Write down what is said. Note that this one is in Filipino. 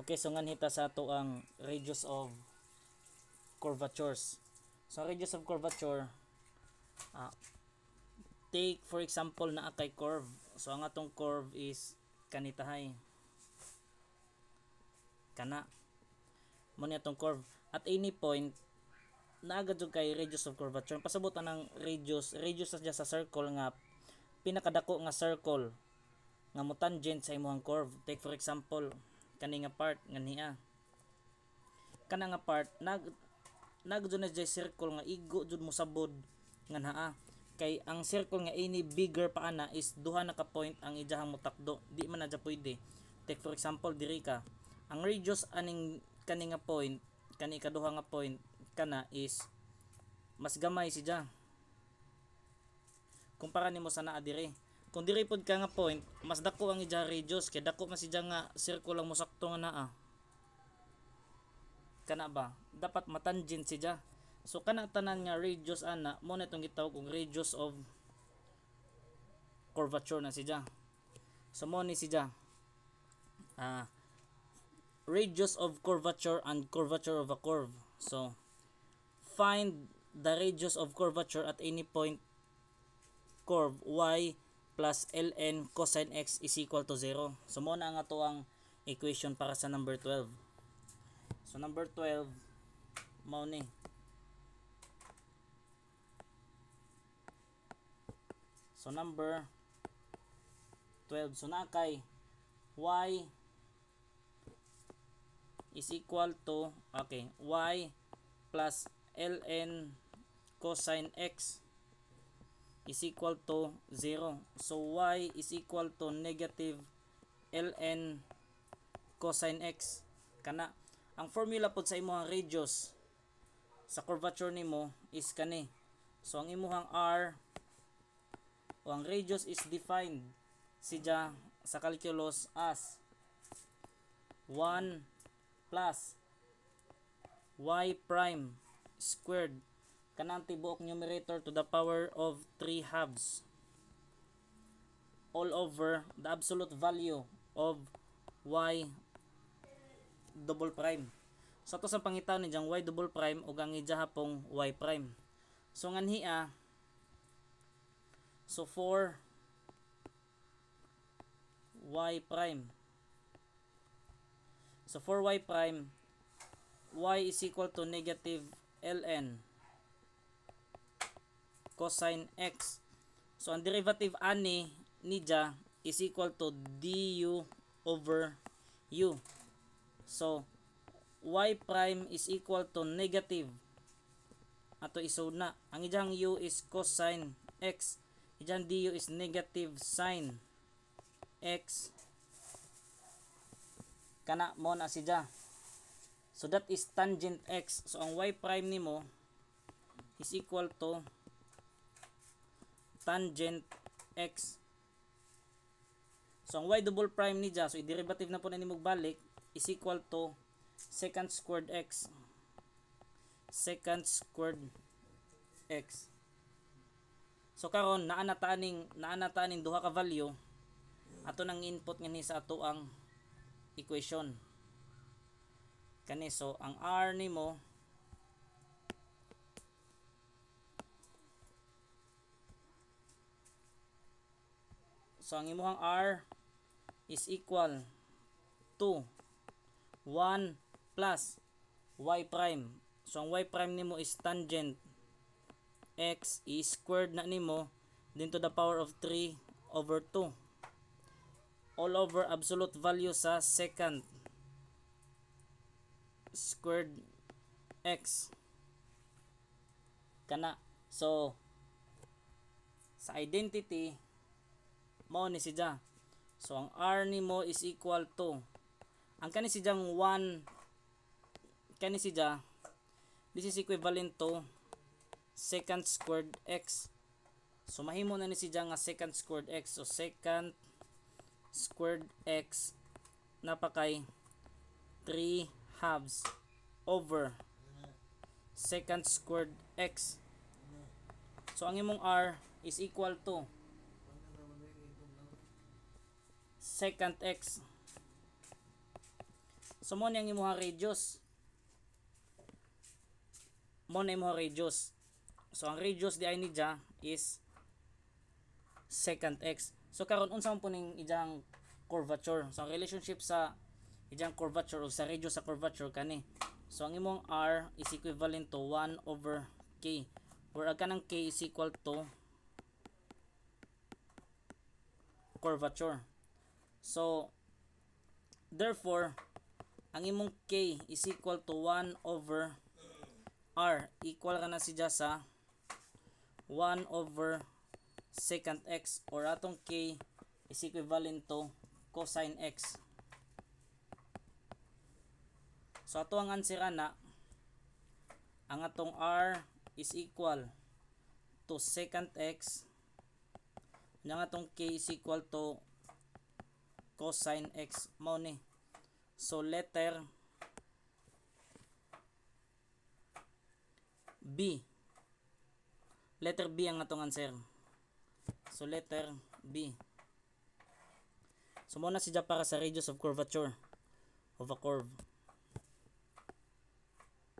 Okay, so nganhita sa ato ang radius of curvatures. So radius of curvature, uh, take for example na kay curve. So ang atong curve is kanitahay. Kana mo ni atong curve at any point naagad jud kay radius of curvature. Pasabot ang radius sa circle nga pinakadako nga circle nga mo tangent sa imong curve. Take for example kani nga part nga niya. Kana nga part nagdud na jay circle nga igo jud mo sabod nga naa. Kay ang circle nga ini bigger pa ana is duha na ka point ang ijahang motakdo. Di man na dya pwede. Take for example diri ka. Ang radius aning kani nga point, kani ikaduha nga point kana is mas gamay siya kumpara nimo sa naa diri. Kung diri pod ka nga point, mas dako ang ija radius kay dako man siya nga circle lang mosakto nga naa. Kana ba? Dapat matangent siya. So kana tanan nga radius ana mo na itong gitawag og radius of curvature na siya. So mo ni siya. Radius of curvature and curvature of a curve. So find the radius of curvature at any point curve y plus ln cosine x is equal to 0. So mo na ang ato ang equation para sa number 12. So number 12 mao ni. So number 12, so na kay y is equal to y plus ln cosine x is equal to 0. So y is equal to negative ln cosine x. Kana ang formula pod sa imong radius sa curvature nimo is kani. So ang imong r o ang radius is defined siya sa calculus as 1 plus y prime squared kanang tibuok numerator to the power of 3 halves all over the absolute value of y double prime. So to sa pangitaw ni jang y double prime ug ang ijahapong y prime. So nganhiya, so for y prime, so for y prime, y is equal to negative ln cosine x. So ang derivative ani nija is equal to du over u. So y prime is equal to negative ato isod na. Ang ijang u is cosine x, ijang du is negative sine x. Kana mo na siya. So that is tangent x. So ang y prime nimo is equal to tangent x. So ang y double prime niya, so i-derivative na po na nimog balik, is equal to secant squared x. Secant squared x. So karon naa na taning duha ka value ato nang input ngani sa ato ang equation. Kani so ang r nimo so ang imong r is equal to 1 plus y prime. So ang y prime nimo is tangent x is squared na nimo then to the power of 3 over 2 all over absolute value sa secant squared x. Kana so sa identity mao ni siya. So ang r nimo is equal to ang kani siyang 1 kani siya, this is equivalent to secant squared x. So mahimo na ni siya nga secant squared x. So secant squared x napakay 3 halves over secant squared x. So ang imong r is equal to secant x. So mo na ang imuha radius. Mo na imuha radius. So ang radius di ay ni dya is secant x. So karon unsa man po ning ijang curvature. So ang relationship sa ijang curvature o sa radius sa curvature kani. So ang imong r is equivalent to 1 over k. Where ang kanang k is equal to curvature. So therefore ang imong k is equal to 1 over r. Equal ka na siya sa 1 over secant x, or atong k is equivalent to cosine x. So ato ang answer ana, ang atong r is equal to secant x, ang atong k is equal to cosine x. Mao ni. So letter B. Letter B ang atong answer. So letter B. So muna siya para sa radius of curvature of a curve.